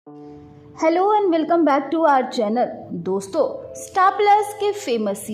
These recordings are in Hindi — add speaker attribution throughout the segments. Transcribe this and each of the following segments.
Speaker 1: Hello and welcome back to our channel. दोस्तों, स्टार प्लस के फेमस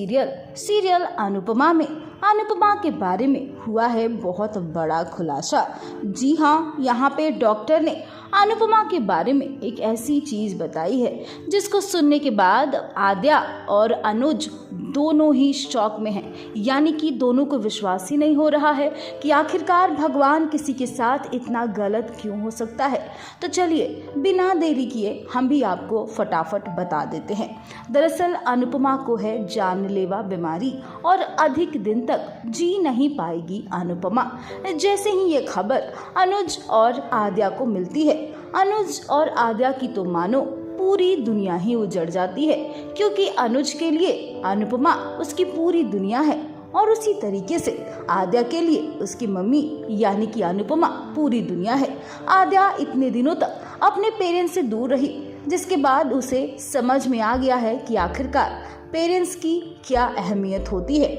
Speaker 1: सीरियल अनुपमा में अनुपमा के बारे में हुआ है बहुत बड़ा खुलासा। जी हाँ, यहाँ पे डॉक्टर ने अनुपमा के बारे में एक ऐसी चीज़ बताई है जिसको सुनने के बाद आद्या और अनुज दोनों ही शॉक में हैं। यानी कि दोनों को विश्वास ही नहीं हो रहा है कि आखिरकार भगवान किसी के साथ इतना गलत क्यों हो सकता है। तो चलिए बिना देरी किए हम भी आपको फटाफट बता देते हैं। दरअसल अनुपमा को है जानलेवा बीमारी और अधिक दिन तक जी नहीं पाएगी अनुपमा। जैसे ही ये खबर अनुज और आद्या को मिलती है, अनुज और आद्या की तो मानो पूरी दुनिया ही उजड़ जाती है, क्योंकि अनुज के लिए अनुपमा उसकी पूरी दुनिया है और उसी तरीके से आद्या के लिए उसकी मम्मी यानी कि अनुपमा पूरी दुनिया है। आद्या इतने दिनों तक अपने पेरेंट्स से दूर रही, जिसके बाद उसे समझ में आ गया है कि आखिरकार पेरेंट्स की क्या अहमियत होती है।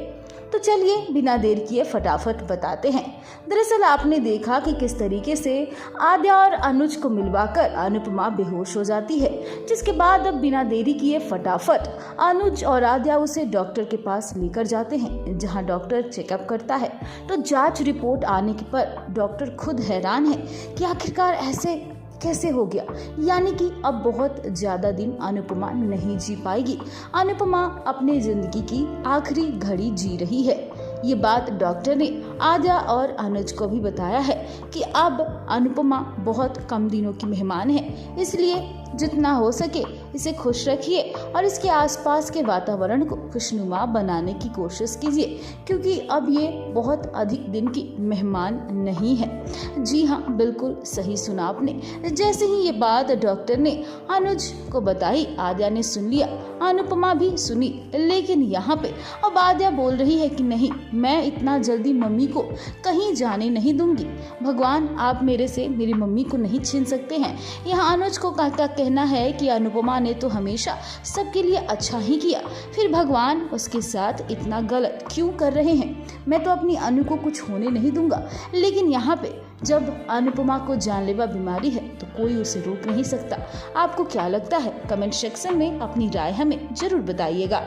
Speaker 1: तो चलिए बिना देर किए फटाफट बताते हैं। दरअसल आपने देखा कि किस तरीके से आद्या और अनुज को मिलवाकर अनुपमा बेहोश हो जाती है, जिसके बाद अब बिना देरी किए फटाफट अनुज और आद्या उसे डॉक्टर के पास लेकर जाते हैं, जहां डॉक्टर चेकअप करता है। तो जांच रिपोर्ट आने पर डॉक्टर खुद हैरान है कि आखिरकार ऐसे कैसे हो गया। यानी कि अब बहुत ज़्यादा दिन अनुपमा नहीं जी पाएगी। अनुपमा अपनी ज़िंदगी की आखिरी घड़ी जी रही है। ये बात डॉक्टर ने आद्या और अनुज को भी बताया है कि अब अनुपमा बहुत कम दिनों की मेहमान है, इसलिए जितना हो सके इसे खुश रखिए और इसके आसपास के वातावरण को खुशनुमा बनाने की कोशिश कीजिए, क्योंकि अब ये बहुत अधिक दिन की मेहमान नहीं है। जी हाँ, बिल्कुल सही सुना आपने। जैसे ही ये बात डॉक्टर ने अनुज को बताई, आद्या ने सुन लिया, अनुपमा भी सुनी। लेकिन यहाँ पे अब आद्या बोल रही है कि नहीं, मैं इतना जल्दी मम्मी को कहीं जाने नहीं दूंगी। भगवान, आप मेरे से मेरी मम्मी को नहीं छीन सकते हैं। यहाँ अनुज को का कहना है कि अनुपमा ने तो हमेशा सबके लिए अच्छा ही किया, फिर भगवान उसके साथ इतना गलत क्यों कर रहे हैं। मैं तो अपनी अनु को कुछ होने नहीं दूंगा। लेकिन यहाँ पे जब अनुपमा को जानलेवा बीमारी है तो कोई उसे रोक नहीं सकता। आपको क्या लगता है? कमेंट सेक्शन में अपनी राय हमें जरूर बताइएगा।